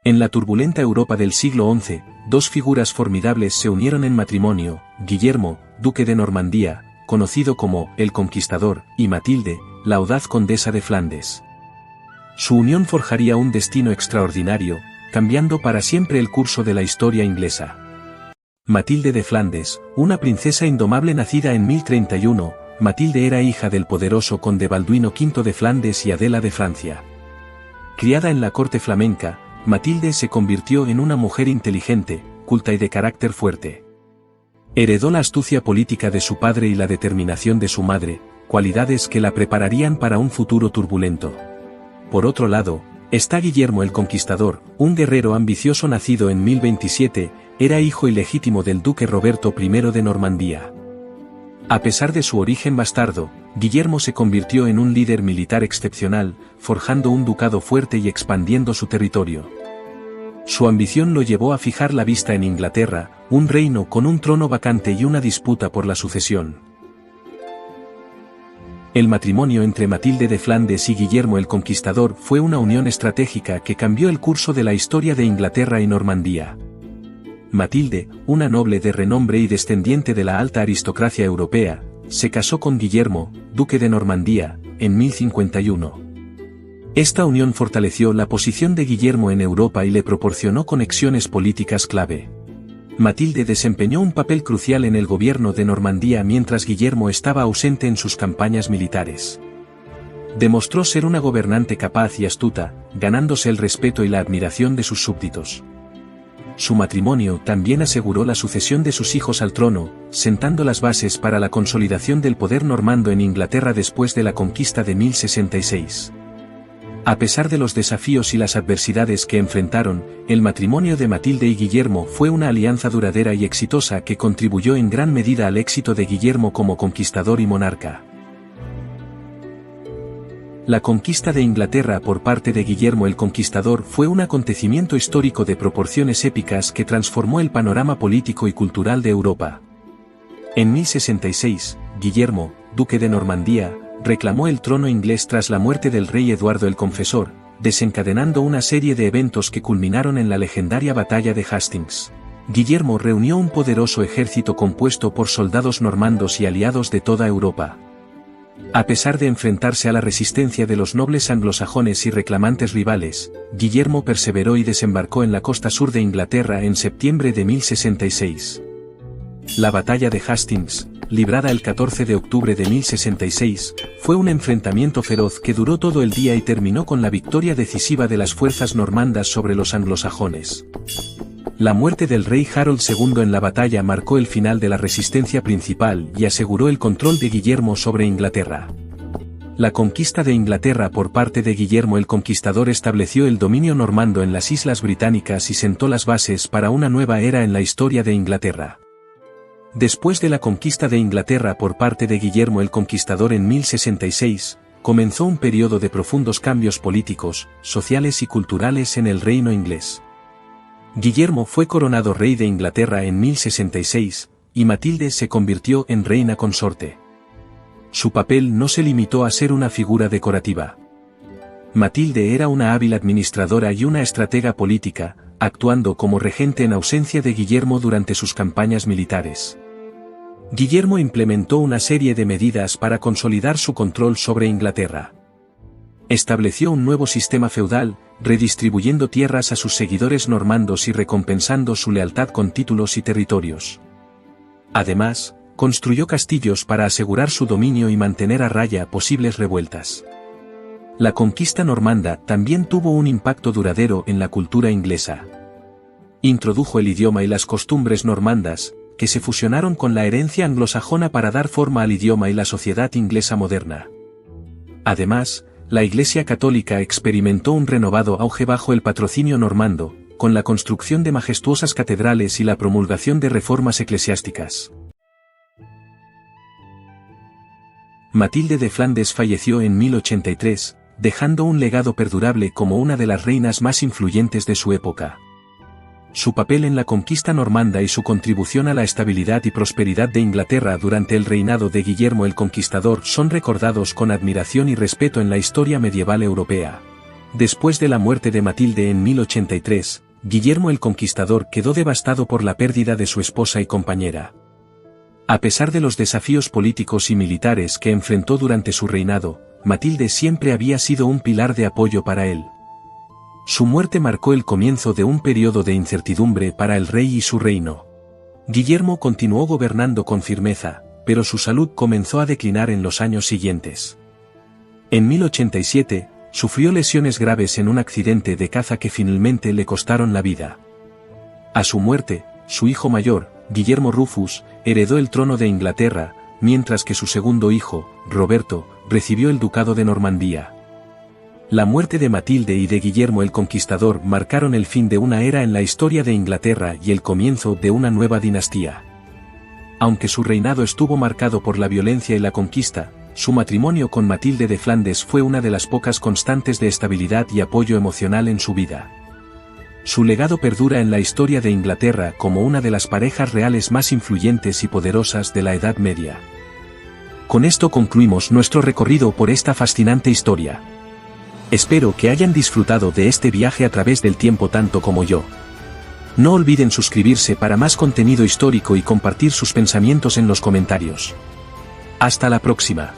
En la turbulenta Europa del siglo XI, dos figuras formidables se unieron en matrimonio: Guillermo, duque de Normandía, conocido como el Conquistador, y Matilde, la audaz condesa de Flandes. Su unión forjaría un destino extraordinario, cambiando para siempre el curso de la historia inglesa. Matilde de Flandes, una princesa indomable nacida en 1031, Matilde era hija del poderoso conde Balduino V de Flandes y Adela de Francia. Criada en la corte flamenca, Matilde se convirtió en una mujer inteligente, culta y de carácter fuerte. Heredó la astucia política de su padre y la determinación de su madre, cualidades que la prepararían para un futuro turbulento. Por otro lado, está Guillermo el Conquistador, un guerrero ambicioso nacido en 1027, era hijo ilegítimo del duque Roberto I de Normandía. A pesar de su origen bastardo, Guillermo se convirtió en un líder militar excepcional, forjando un ducado fuerte y expandiendo su territorio. Su ambición lo llevó a fijar la vista en Inglaterra, un reino con un trono vacante y una disputa por la sucesión. El matrimonio entre Matilde de Flandes y Guillermo el Conquistador fue una unión estratégica que cambió el curso de la historia de Inglaterra y Normandía. Matilde, una noble de renombre y descendiente de la alta aristocracia europea, se casó con Guillermo, duque de Normandía, en 1051. Esta unión fortaleció la posición de Guillermo en Europa y le proporcionó conexiones políticas clave. Matilde desempeñó un papel crucial en el gobierno de Normandía mientras Guillermo estaba ausente en sus campañas militares. Demostró ser una gobernante capaz y astuta, ganándose el respeto y la admiración de sus súbditos. Su matrimonio también aseguró la sucesión de sus hijos al trono, sentando las bases para la consolidación del poder normando en Inglaterra después de la conquista de 1066. A pesar de los desafíos y las adversidades que enfrentaron, el matrimonio de Matilde y Guillermo fue una alianza duradera y exitosa que contribuyó en gran medida al éxito de Guillermo como conquistador y monarca. La conquista de Inglaterra por parte de Guillermo el Conquistador fue un acontecimiento histórico de proporciones épicas que transformó el panorama político y cultural de Europa. En 1066, Guillermo, duque de Normandía, reclamó el trono inglés tras la muerte del rey Eduardo el Confesor, desencadenando una serie de eventos que culminaron en la legendaria batalla de Hastings. Guillermo reunió un poderoso ejército compuesto por soldados normandos y aliados de toda Europa. A pesar de enfrentarse a la resistencia de los nobles anglosajones y reclamantes rivales, Guillermo perseveró y desembarcó en la costa sur de Inglaterra en septiembre de 1066. La batalla de Hastings, librada el 14 de octubre de 1066, fue un enfrentamiento feroz que duró todo el día y terminó con la victoria decisiva de las fuerzas normandas sobre los anglosajones. La muerte del rey Harold II en la batalla marcó el final de la resistencia principal y aseguró el control de Guillermo sobre Inglaterra. La conquista de Inglaterra por parte de Guillermo el Conquistador estableció el dominio normando en las Islas Británicas y sentó las bases para una nueva era en la historia de Inglaterra. Después de la conquista de Inglaterra por parte de Guillermo el Conquistador en 1066, comenzó un periodo de profundos cambios políticos, sociales y culturales en el reino inglés. Guillermo fue coronado rey de Inglaterra en 1066, y Matilde se convirtió en reina consorte. Su papel no se limitó a ser una figura decorativa. Matilde era una hábil administradora y una estratega política, actuando como regente en ausencia de Guillermo durante sus campañas militares. Guillermo implementó una serie de medidas para consolidar su control sobre Inglaterra. Estableció un nuevo sistema feudal, redistribuyendo tierras a sus seguidores normandos y recompensando su lealtad con títulos y territorios. Además, construyó castillos para asegurar su dominio y mantener a raya posibles revueltas. La conquista normanda también tuvo un impacto duradero en la cultura inglesa. Introdujo el idioma y las costumbres normandas, que se fusionaron con la herencia anglosajona para dar forma al idioma y la sociedad inglesa moderna. Además, la Iglesia Católica experimentó un renovado auge bajo el patrocinio normando, con la construcción de majestuosas catedrales y la promulgación de reformas eclesiásticas. Matilde de Flandes falleció en 1083, dejando un legado perdurable como una de las reinas más influyentes de su época. Su papel en la conquista normanda y su contribución a la estabilidad y prosperidad de Inglaterra durante el reinado de Guillermo el Conquistador son recordados con admiración y respeto en la historia medieval europea. Después de la muerte de Matilde en 1083, Guillermo el Conquistador quedó devastado por la pérdida de su esposa y compañera. A pesar de los desafíos políticos y militares que enfrentó durante su reinado, Matilde siempre había sido un pilar de apoyo para él. Su muerte marcó el comienzo de un periodo de incertidumbre para el rey y su reino. Guillermo continuó gobernando con firmeza, pero su salud comenzó a declinar en los años siguientes. En 1087, sufrió lesiones graves en un accidente de caza que finalmente le costaron la vida. A su muerte, su hijo mayor, Guillermo Rufus, heredó el trono de Inglaterra, mientras que su segundo hijo, Roberto, recibió el ducado de Normandía. La muerte de Matilde y de Guillermo el Conquistador marcaron el fin de una era en la historia de Inglaterra y el comienzo de una nueva dinastía. Aunque su reinado estuvo marcado por la violencia y la conquista, su matrimonio con Matilde de Flandes fue una de las pocas constantes de estabilidad y apoyo emocional en su vida. Su legado perdura en la historia de Inglaterra como una de las parejas reales más influyentes y poderosas de la Edad Media. Con esto concluimos nuestro recorrido por esta fascinante historia. Espero que hayan disfrutado de este viaje a través del tiempo tanto como yo. No olviden suscribirse para más contenido histórico y compartir sus pensamientos en los comentarios. Hasta la próxima.